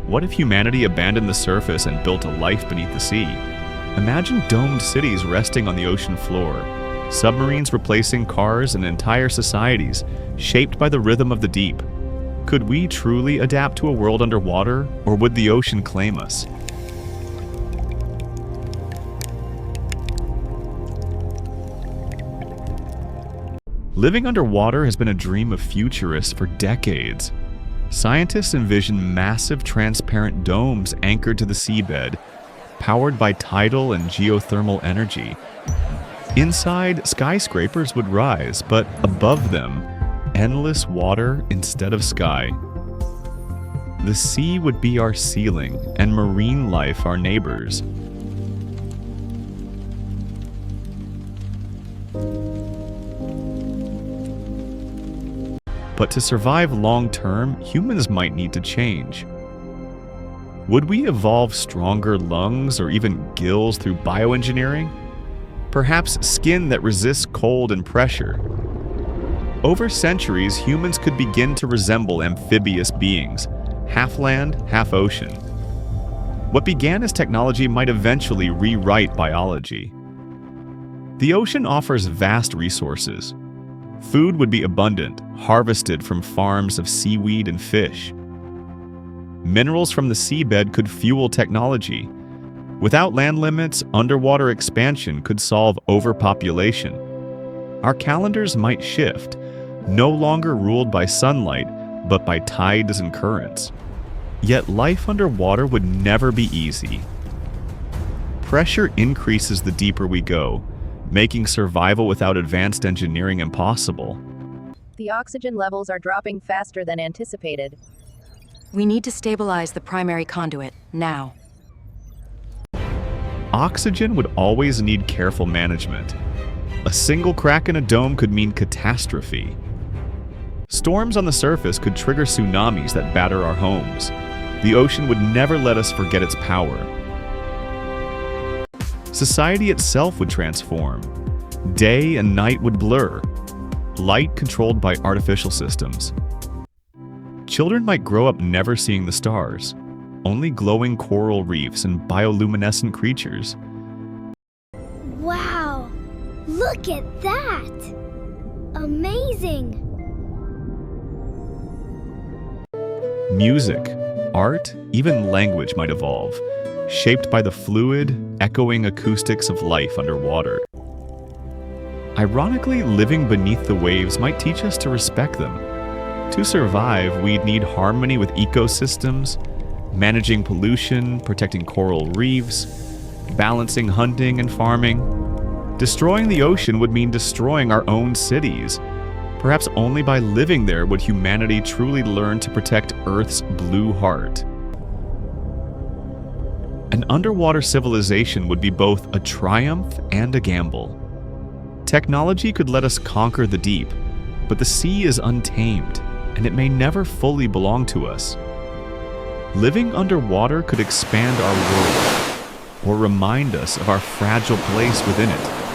What if humanity abandoned the surface and built a life beneath the sea? Imagine domed cities resting on the ocean floor, submarines replacing cars, and entire societies shaped by the rhythm of the deep. Could we truly adapt to a world underwater, or would the ocean claim us? Living underwater has been a dream of futurists for decades. Scientists envision massive transparent domes anchored to the seabed, powered by tidal and geothermal energy. Inside, skyscrapers would rise, but above them, endless water instead of sky. The sea would be our ceiling, and marine life our neighbors. But to survive long-term, humans might need to change. Would we evolve stronger lungs or even gills through bioengineering? Perhaps skin that resists cold and pressure. Over centuries, humans could begin to resemble amphibious beings, half land, half ocean. What began as technology might eventually rewrite biology. The ocean offers vast resources. Food would be abundant, harvested from farms of seaweed and fish. Minerals from the seabed could fuel technology. Without land limits, underwater expansion could solve overpopulation. Our calendars might shift, no longer ruled by sunlight, but by tides and currents. Yet life underwater would never be easy. Pressure increases the deeper we go, making survival without advanced engineering impossible. The oxygen levels are dropping faster than anticipated. We need to stabilize the primary conduit, now. Oxygen would always need careful management. A single crack in a dome could mean catastrophe. Storms on the surface could trigger tsunamis that batter our homes. The ocean would never let us forget its power. Society itself would transform. Day and night would blur. Light controlled by artificial systems. Children might grow up never seeing the stars, only glowing coral reefs and bioluminescent creatures. Wow! Look at that! Amazing! Music, art, even language might evolve, shaped by the fluid, echoing acoustics of life underwater. Ironically, living beneath the waves might teach us to respect them. To survive, we'd need harmony with ecosystems, managing pollution, protecting coral reefs, balancing hunting and farming. Destroying the ocean would mean destroying our own cities. Perhaps only by living there would humanity truly learn to protect Earth's blue heart. An underwater civilization would be both a triumph and a gamble. Technology could let us conquer the deep, but the sea is untamed, and it may never fully belong to us. Living underwater could expand our world, or remind us of our fragile place within it.